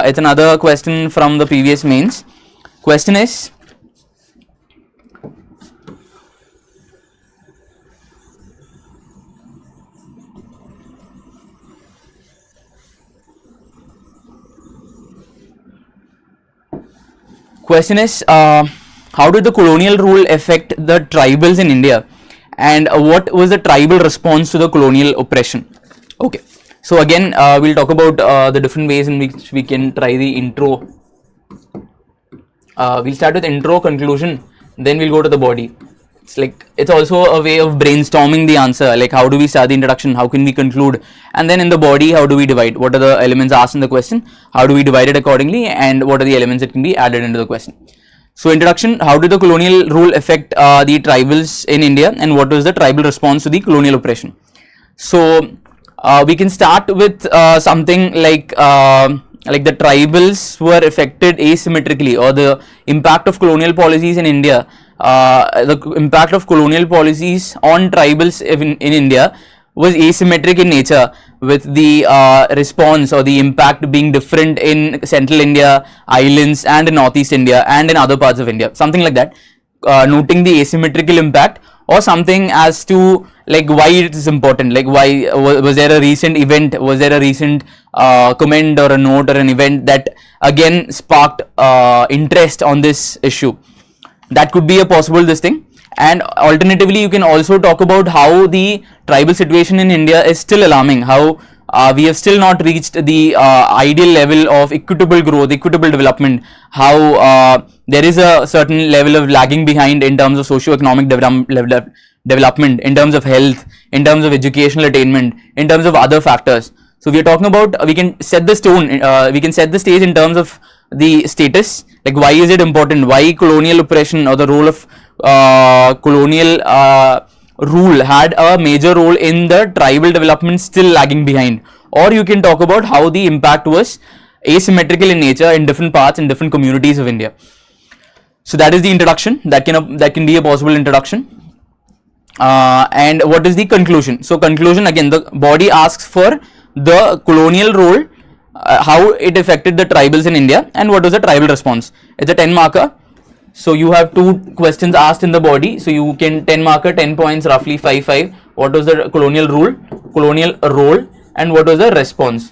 it's another question from the previous mains. Question is, how did the colonial rule affect the tribals in India, and what was the tribal response to the colonial oppression? Okay, so again we'll talk about the different ways in which we can try the intro. We'll start with intro, conclusion, then we'll go to the body. It's also a way of brainstorming the answer, like how do we start the introduction, how can we conclude, and then in the body how do we divide, what are the elements asked in the question, how do we divide it accordingly, and what are the elements that can be added into the question. So introduction, how did the colonial rule affect the tribals in India, and what was the tribal response to the colonial oppression? So we can start with something like the tribals were affected asymmetrically, or the impact of colonial policies in India. The impact of colonial policies on tribals in India was asymmetric in nature, with the response or the impact being different in central India, islands, and in northeast India, and in other parts of India, something like that, noting the asymmetrical impact, or something as to like why it is important, like why was there a recent event, was there a recent comment or a note or an event that again sparked interest on this issue. That could be a possible this thing. And alternatively, you can also talk about how the tribal situation in India is still alarming, how we have still not reached the ideal level of equitable growth, equitable development, how there is a certain level of lagging behind in terms of socio-economic development, in terms of health, in terms of educational attainment, in terms of other factors. So we are talking about, we can set the stone, we can set the stage in terms of the status, like why is it important, why colonial oppression or the role of colonial rule had a major role in the tribal development still lagging behind. Or you can talk about how the impact was asymmetrical in nature in different parts, in different communities of India. So that is the introduction, that can be a possible introduction. And what is the conclusion? So conclusion, again, the body asks for the colonial role, how it affected the tribals in India, and what was the tribal response. It's a 10 marker. So you have two questions asked in the body, so you can 10 marker, 10 points, roughly 5. What was the colonial role, and what was the response,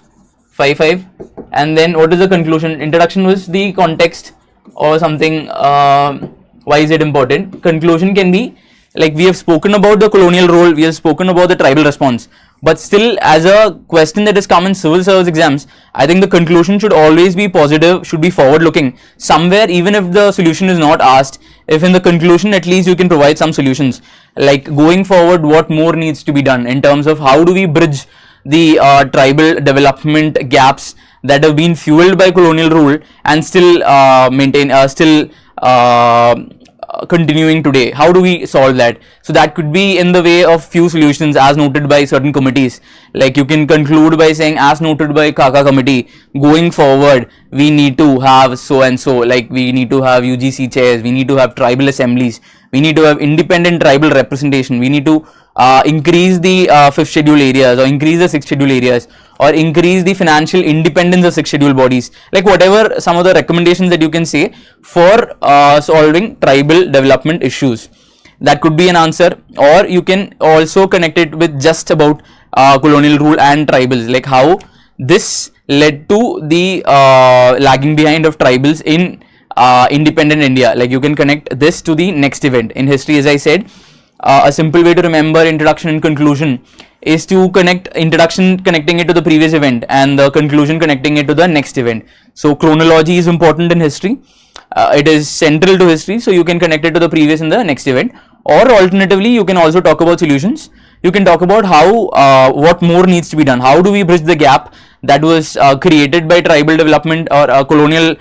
5. And then what is the conclusion? Introduction was the context or something, why is it important. Conclusion can be like we have spoken about the colonial role, we have spoken about the tribal response, but still as a question that has come in civil service exams, I think the conclusion should always be positive, should be forward looking somewhere, even if the solution is not asked. If in the conclusion at least you can provide some solutions, like going forward what more needs to be done in terms of how do we bridge the tribal development gaps that have been fueled by colonial rule and still continuing today. How do we solve that? So that could be in the way of few solutions as noted by certain committees. Like you can conclude by saying, as noted by Kaka committee, going forward we need to have so and so, like we need to have UGC chairs, we need to have tribal assemblies, we need to have independent tribal representation, we need to increase the 5th schedule areas, or increase the 6th schedule areas, or increase the financial independence of 6th schedule bodies, like whatever some of the recommendations that you can say for solving tribal development issues. That could be an answer. Or you can also connect it with just about colonial rule and tribals, like how this led to the lagging behind of tribals in independent India. Like you can connect this to the next event in history. As I said, a simple way to remember introduction and conclusion is to connect introduction connecting it to the previous event and the conclusion connecting it to the next event. So chronology is important in history, it is central to history, so you can connect it to the previous and the next event. Or alternatively, you can also talk about solutions. You can talk about how what more needs to be done, how do we bridge the gap that was created by tribal development or colonial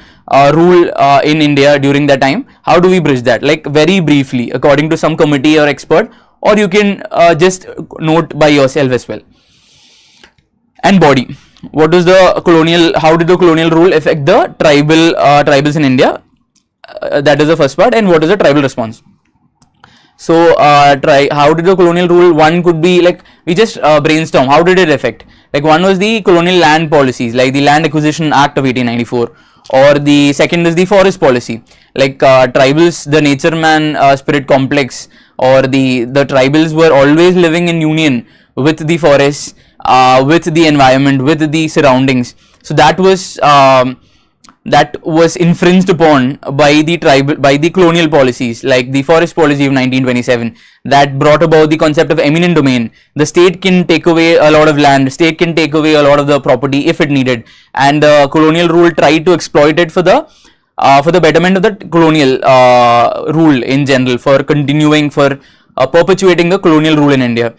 rule in India during that time. How do we bridge that, like very briefly according to some committee or expert, or you can just note by yourself as well. And body, what is the colonial, how did the colonial rule affect the tribals in India, that is the first part. And what is the tribal response? So how did the colonial rule? One could be like, we just brainstorm. How did it affect? Like, one was the colonial land policies, like the Land Acquisition Act of 1894, or the second is the forest policy, like tribals, the nature man spirit complex, or the tribals were always living in union with the forests, with the environment, with the surroundings. So that was infringed upon by the colonial policies, like the forest policy of 1927, that brought about the concept of eminent domain. The state can take away a lot of land, the state can take away a lot of the property if it needed, and the colonial rule tried to exploit it for the betterment of the colonial rule in general, for perpetuating the colonial rule in India.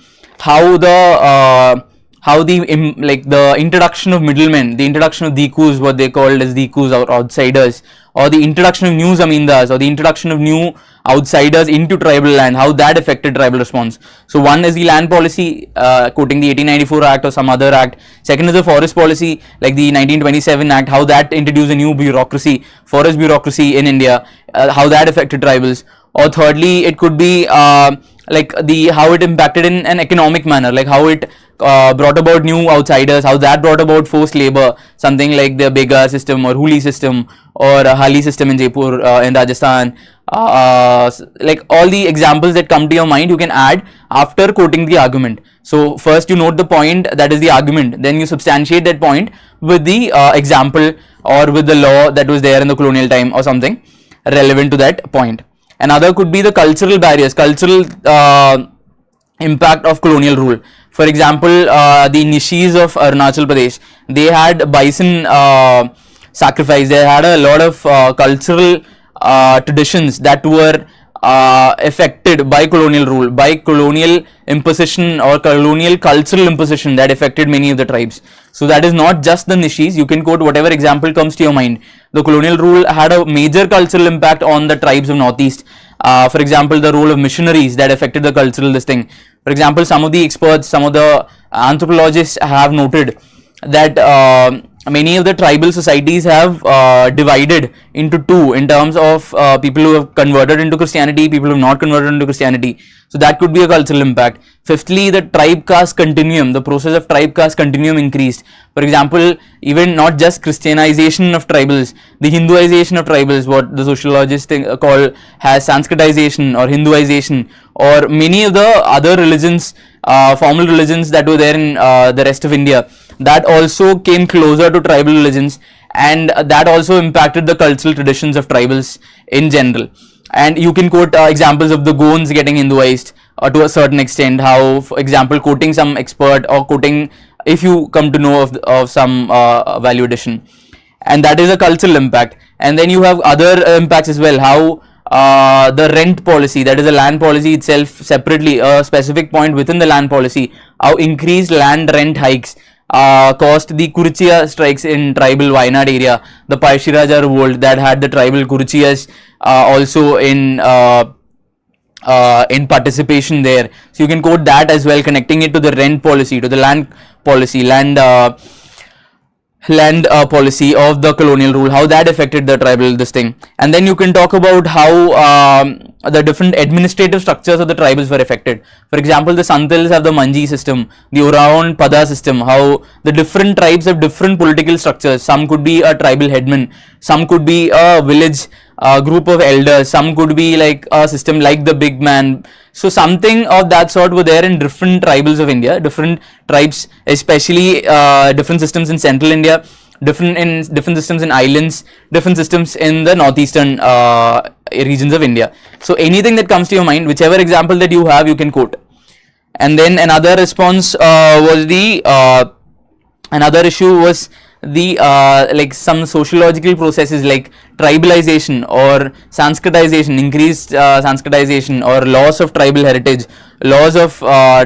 The introduction of middlemen, the introduction of dikus, what they called as dikus or outsiders, or the introduction of new zamindars, or the introduction of new outsiders into tribal land, how that affected tribal response. So one is the land policy, quoting the 1894 Act or some other act. Second is the forest policy, like the 1927 Act, how that introduced a new bureaucracy, forest bureaucracy in India, how that affected tribals. Or thirdly, it could be how it impacted in an economic manner, like how it brought about new outsiders, how that brought about forced labor, something like the Bega system or Huli system or Hali system in Jaipur in Rajasthan. Like all the examples that come to your mind, you can add after quoting the argument. So first you note the point, that is the argument, then you substantiate that point with the example or with the law that was there in the colonial time or something relevant to that point. Another could be the cultural barriers, cultural impact of colonial rule. For example, the Nishis of Arunachal Pradesh, they had bison sacrifice. They had a lot of cultural traditions that were affected by colonial rule, by colonial imposition or colonial cultural imposition that affected many of the tribes. So that is not just the Nishis. You can quote whatever example comes to your mind. The colonial rule had a major cultural impact on the tribes of Northeast. For example, the role of missionaries that affected the cultural listing. For example, some of the experts, some of the anthropologists have noted that many of the tribal societies have divided into two in terms of people who have converted into Christianity, people who have not converted into Christianity. So that could be a cultural impact. Fifthly, the tribe caste continuum, the process of tribe caste continuum increased. For example, even not just Christianization of tribals, the Hinduization of tribals, what the sociologists call has Sanskritization or Hinduization, or many of the other religions, formal religions that were there in the rest of India, that also came closer to tribal religions, and that also impacted the cultural traditions of tribals in general. And you can quote examples of the Gonds getting Hinduized to a certain extent, how, for example, quoting some expert or quoting, if you come to know of some value addition, and that is a cultural impact. And then you have other impacts as well, how the rent policy, that is the land policy itself separately, a specific point within the land policy, how increased land rent hikes caused the Kuruchiya strikes in tribal Wayanad area, the Paishiraja revolt that had the tribal Kuruchiyas also in participation there. So you can quote that as well, connecting it to the rent policy, to the land policy, land policy of the colonial rule, how that affected the tribal this thing. And then you can talk about how the different administrative structures of the tribals were affected. For example, the Santals have the Manji system, the Oraon Pada system, how the different tribes have different political structures. Some could be a tribal headman, some could be a village group of elders, some could be like a system like the big man. So something of that sort were there in different tribals of India, different tribes, especially different systems in central India, different systems in islands, different systems in the northeastern regions of India. So anything that comes to your mind, whichever example that you have, you can quote. And then another response was another issue was the like some sociological processes like tribalization or Sanskritization, increased Sanskritization, or loss of tribal heritage, loss of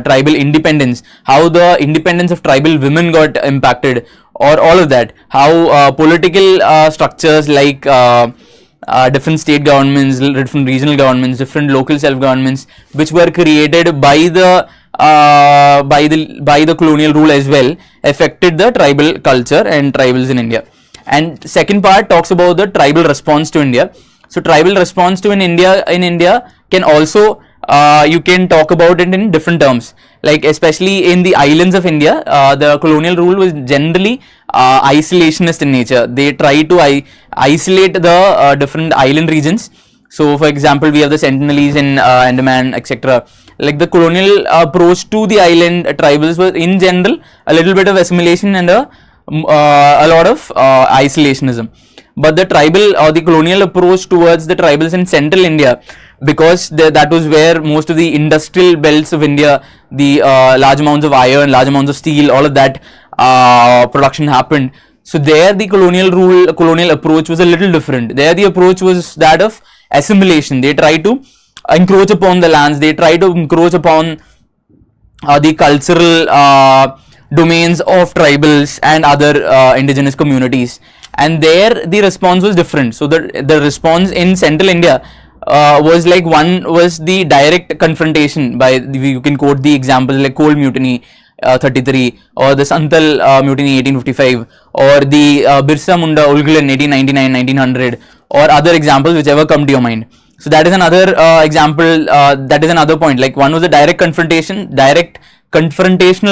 tribal independence, how the independence of tribal women got impacted, or all of that, how political structures like different state governments, different regional governments, different local self-governments, which were created by the colonial rule as well, affected the tribal culture and tribals in India. And second part talks about the tribal response to India. So tribal response to in India can also you can talk about it in different terms. Like especially in the islands of India, the colonial rule was generally isolationist in nature. They try to isolate the different island regions. So, for example, we have the Sentinelese in Andaman, etc. Like the colonial approach to the island tribals was, in general, a little bit of assimilation and a lot of isolationism. But the tribal or the colonial approach towards the tribals in central India, because that was where most of the industrial belts of India, the large amounts of iron, large amounts of steel, all of that production happened. So there the colonial approach was a little different. There the approach was that of assimilation. They try to encroach upon the lands, they try to encroach upon the cultural domains of tribals and other indigenous communities, and there the response was different. So the response in central India was like, one was the direct confrontation by, you can quote the examples like Coal Mutiny 33, or the Santal Mutiny 1855, or the Birsa Munda Ulgulan 1899 1900, or other examples whichever come to your mind. So that is another example, that is another point. Like one was the direct confrontational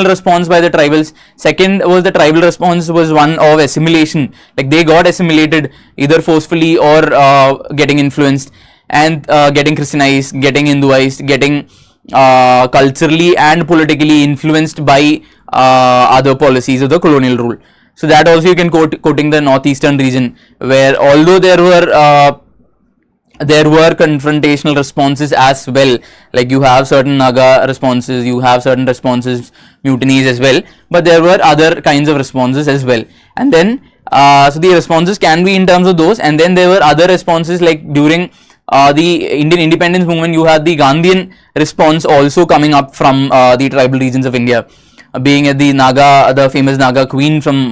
response by the tribals. Second was the tribal response was one of assimilation, like they got assimilated either forcefully or getting influenced, and getting Christianized, getting Hinduized, getting culturally and politically influenced by other policies of the colonial rule. So that also you can quoting the northeastern region, where although there were confrontational responses as well, like you have certain Naga responses, you have certain responses, mutinies as well, but there were other kinds of responses as well. And then so the responses can be in terms of those, and then there were other responses like during the Indian independence movement. You had the Gandhian response also coming up from the tribal regions of India, being at the famous Naga queen from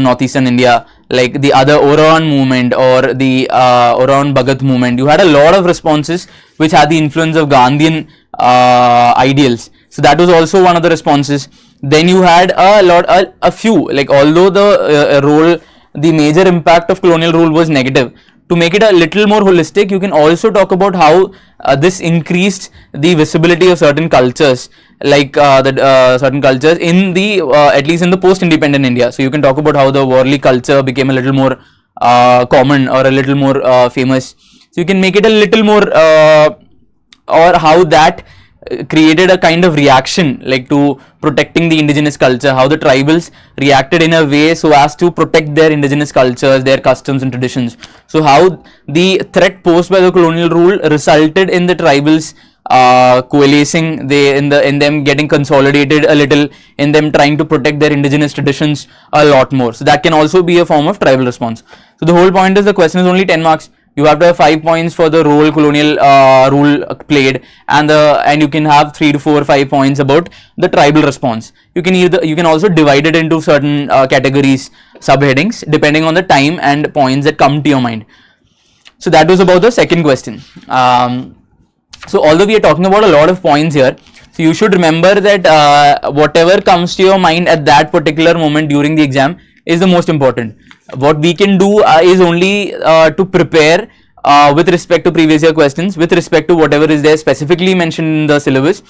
northeastern India, like the other Oraon movement or the Oraon Bhagat movement. You had a lot of responses which had the influence of Gandhian ideals. So that was also one of the responses. Then you had a few, like although the major impact of colonial rule was negative, to make it a little more holistic, you can also talk about how this increased the visibility of certain cultures, like certain cultures in the at least in the post-independent India. So you can talk about how the Warli culture became a little more common or a little more famous. So you can make it a little more or how that created a kind of reaction, like to protecting the indigenous culture, how the tribals reacted in a way so as to protect their indigenous cultures, their customs and traditions. So how the threat posed by the colonial rule resulted in the tribals coalescing, in them getting consolidated a little, in them trying to protect their indigenous traditions a lot more. So that can also be a form of tribal response. So the whole point is, the question is only 10 marks. You have to have 5 points for the role colonial rule played, and you can have 3 to 4 or 5 points about the tribal response. You can also divide it into certain categories, subheadings, depending on the time and points that come to your mind. So that was about the second question. So although we are talking about a lot of points here, so you should remember that whatever comes to your mind at that particular moment during the exam is the most important. What we can do is only to prepare with respect to previous year questions, with respect to whatever is there specifically mentioned in the syllabus,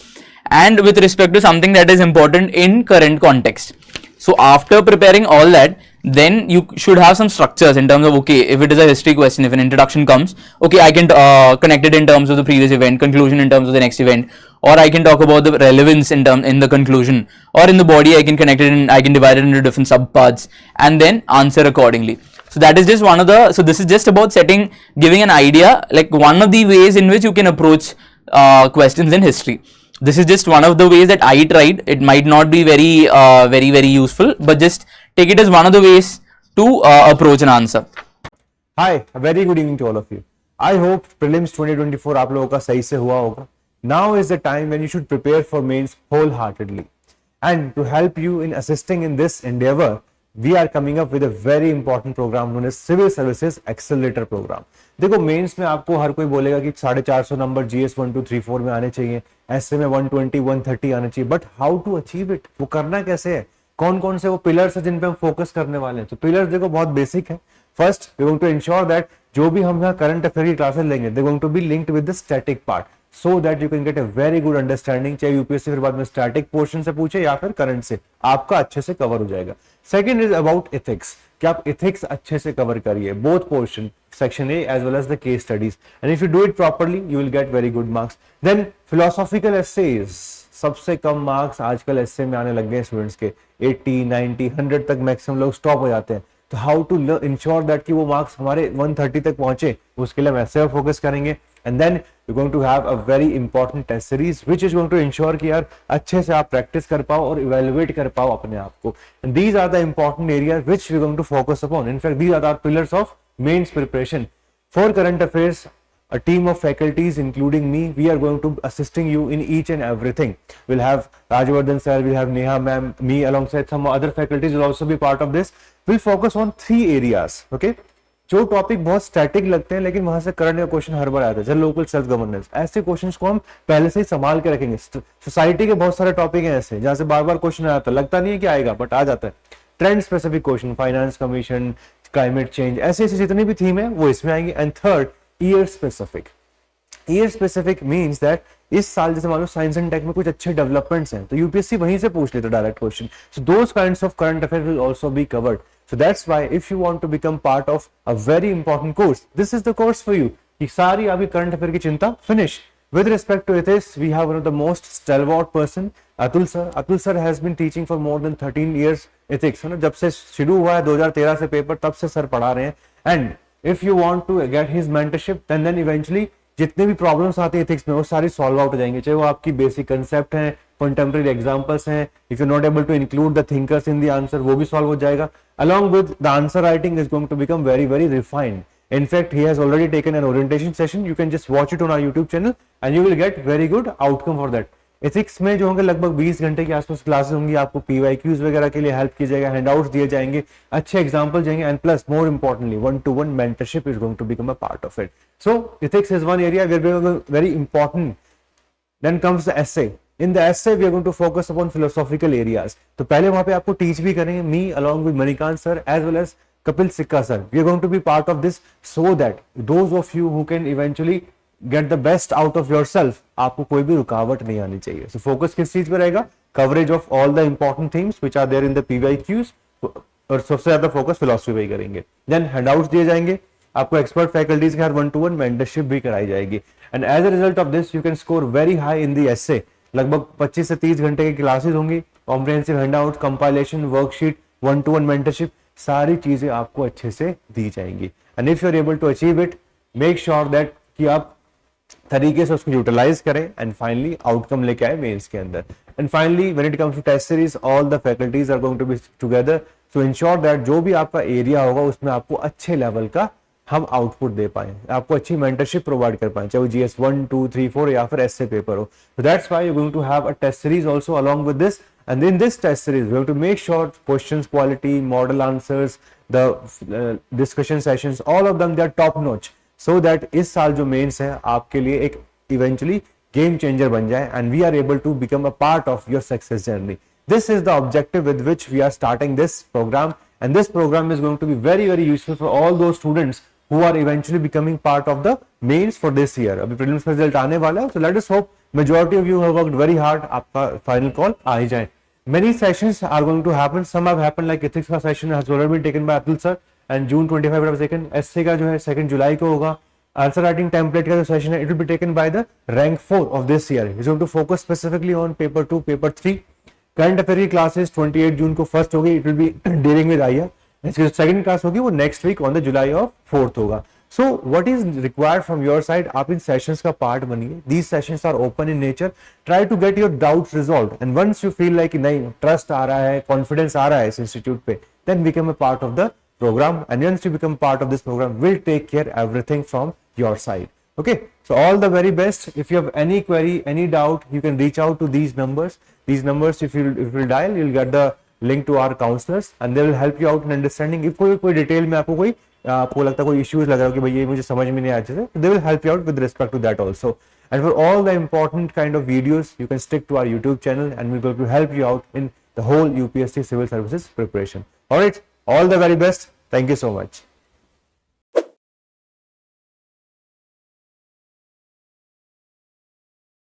and with respect to something that is important in current context. So after preparing all that, then you should have some structures in terms of, okay, if it is a history question, if an introduction comes, okay, I can connect it in terms of the previous event, conclusion in terms of the next event, or I can talk about the relevance in the conclusion, or in the body I can connect it and I can divide it into different subparts and then answer accordingly. So that is just one of the, so this is just about giving an idea, like one of the ways in which you can approach questions in history. This is just one of the ways that I tried. It might not be very useful, but just take it as one of the ways to approach an answer. Hi, a very good evening to all of you. I hope prelims 2024 आप लोगों का सही से हुआ होगा. Now is the time when you should prepare for mains wholeheartedly. And to help you in assisting in this endeavor, we are coming up with a very important program known as Civil Services Accelerator Program. देखो mains में आपको हर कोई बोलेगा कि 450 number GS 1 2 3 4 में आने चाहिए, ऐसे में 120 130 आने चाहिए, but how to achieve it, वो करना कैसे है, कौन कौन से वो पिलर्स है जिन पे हम फोकस करने वाले हैं. तो पिलर्स देखो बहुत बेसिक है. First we going to ensure that जो भी हम यहाँ करंट अफेयर की क्लासेस लेंगे they going to be linked with the static part. so that you can get a very good understanding, चाहे यूपीएससी फिर बाद में स्टैटिक पोर्शन से पूछे या फिर करंट से, आपका अच्छे से कवर हो जाएगा. सेकंड इज अबाउट एथिक्स, कि आप एथिक्स अच्छे से कवर करिए, both portion section A as well as the case studies, and if you do it properly you will get very good marks. Then philosophical essays, सबसे कम marks आजकल एसे में आने लग गए स्टूडेंट्स के, 80, 90, 100 तक मैक्सिमम लोग स्टॉप हो जाते हैं. तो हाउ टू इंश्योर दैट कि वो मार्क्स हमारे 130 तक पहुंचे, उसके लिए हम ऐसे फोकस करेंगे. And then you going to have a very important test series which is going to ensure कि यार अच्छे से आप प्रैक्टिस कर पाओ और इवेलुएट कर पाओ अपने आप को. And these are the important areas which we going to focus upon. In fact these are the pillars of mains preparation. For current affairs, a team of faculties including me, we are going to assisting you in each and everything. We'll have Rajvardhan sir, we'll have Neha ma'am, me alongside some other faculties will also be part of this. We'll focus on 3 areas, okay? जो topic बहुत static लगते हैं लेकिन वहां से current का question हर बार आता है, जैसे लोकल सेल्फ गवर्नेंस, ऐसे क्वेश्चंस को हम पहले से ही संभाल के रखेंगे. सोसाइटी के बहुत सारे टॉपिक हैं ऐसे जहां से बार बार क्वेश्चन आता है, लगता नहीं है कि आएगा बट आ जाता है. Trend specific question, finance commission, climate change, ऐसे ऐसे जितनी भी थीम है वो इसमें आएंगे. And third, year specific. Year specific means that इस साल जैसे मान लो साइंस एंड टेक में कुछ अच्छे डेवलपमेंट्स हैं तो यूपीएससी वहीं से पूछ लेता direct question. So those kinds of current affair will also be covered. So that's why if you want to become part of a very important course, this is the course for you. कि सारी आपकी current affair की चिंता finish. With respect to ethics, we have one of the most stalwart person, Atul sir. Atul sir has been teaching for more than 13 years ethics. है ना, जब से शुरू हुआ है 2013 से पेपर, तब से सर पढ़ा रहे हैं. And if you want to get his mentorship, then eventually जितने भी प्रॉब्लम्स आते हैं एथिक्स में वो सारी सॉल्व आउट हो जाएंगे, चाहे वो आपकी बेसिक कंसेप्ट हैं, कंटेम्प्रेरी एग्जांपल्स हैं. If you not able to include the thinkers in the answer, वो भी सॉल्व हो जाएगा. Along with the answer writing is going to become very very refined. In fact, he has already taken an orientation session. You can just watch it on our YouTube channel and you will get very good outcome for that. Ethics में जो होंगे लगभग 20 घंटे के आसपास classes होंगी, आपको PYQs वगैरह के लिए हेल्प की जाएगा, हैंडआउट्स दिए जाएंगे, अच्छे एग्जांपल जाएंगे, and plus more importantly 1-to-1 mentorship is going to become a part of it. So ethics is one area where very important. Then comes the essay. In the essay we are going to focus upon philosophical areas. तो पहले वहां पे आपको teach भी करेंगे, me along with Manikant sir as well as Kapil Sikka sir. We are going to be part of this so that those of you who can eventually get the best out of yourself, आपको कोई भी रुकावट नहीं आनी चाहिए. So focus किस चीज पे रहेगा? Coverage of all the important themes which are there in the PYQs, और सबसे ज्यादा फोकस फिलोसफी पे ही करेंगे. Then handouts दिए जाएंगे, आपको एक्सपर्ट फैकल्टीज के साथ 1-to-1 मेंटरशिप भी कराई जाएगी. And as a result of this you can score very high in the essay. लगभग 25 से 30 घंटे की क्लासेस होंगी, comprehensive handout, compilation, worksheet, 1-to-1 mentorship, सारी चीजें आपको अच्छे से दी जाएंगी. And if you are able to achieve it, make sure that कि आप तरीके से उसको यूटिलाइज करें एंड फाइनली आउटकम लेके आए मेंस के अंदर. And finally when it comes to test series, all the faculties are going to be together to ensure that जो भी आपका एरिया होगा उसमें आपको अच्छे लेवल का हम आउटपुट दे पाए, आपको अच्छी मेंटरशिप प्रोवाइड कर पाए, चाहे वो GS 1, 2, 3, 4 या फिर ऐसे पेपर हो. So that's why you're going to have a test series also along with this. And in this test series, we have to make sure questions quality, model answers, the discussion sessions, all of them they are top notch, so that इस साल जो mains है आपके लिए एक eventually game changer बन जाए and we are able to become a part of your success journey. This is the objective with which we are starting this program, and this program is going to be very very useful for all those students who are eventually becoming part of the mains for this year. अभी prelims का result आने वाला है, so let us hope majority of you have worked very hard, आपका final call आ ही जाए. Many sessions are going to happen. Some have happened, like ethics का session has already been taken by Atul sir and June 25 it was taken. Essay का जो है 2 जुलाई को होगा. Answer writing template का जो session है, it will be taken by the rank 4 of this year. It's going to focus specifically on paper 2, paper 3. Current affair की classes 28 जून को first होगी, it will be dealing with IR. इसकी second class होगी वो next week on the July of 4th होगा. So what is required from your side, आप इन sessions का पार्ट बनिए. These sessions are open in nature. Try to get your doubts resolved and once you feel like नहीं trust आ रहा है, confidence आ रहा है इस इंस्टीट्यूट पे, then become a part of the program, and once you become part of this program, we'll take care everything from your side. Okay, so all the very best. If you have any query, any doubt, you can reach out to these numbers. These numbers, if you dial, you'll get the link to our counselors and they will help you out in understanding. if कोई detail में आपको लगता है कोई issues लग रहा हो कि भाई ये मुझे समझ में नहीं आया अच्छे से, they will help you out with respect to that also. And for all the important kind of videos, you can stick to our YouTube channel and we're going to help you out in the whole UPSC civil services preparation. All right, all the very best. Thank you so much.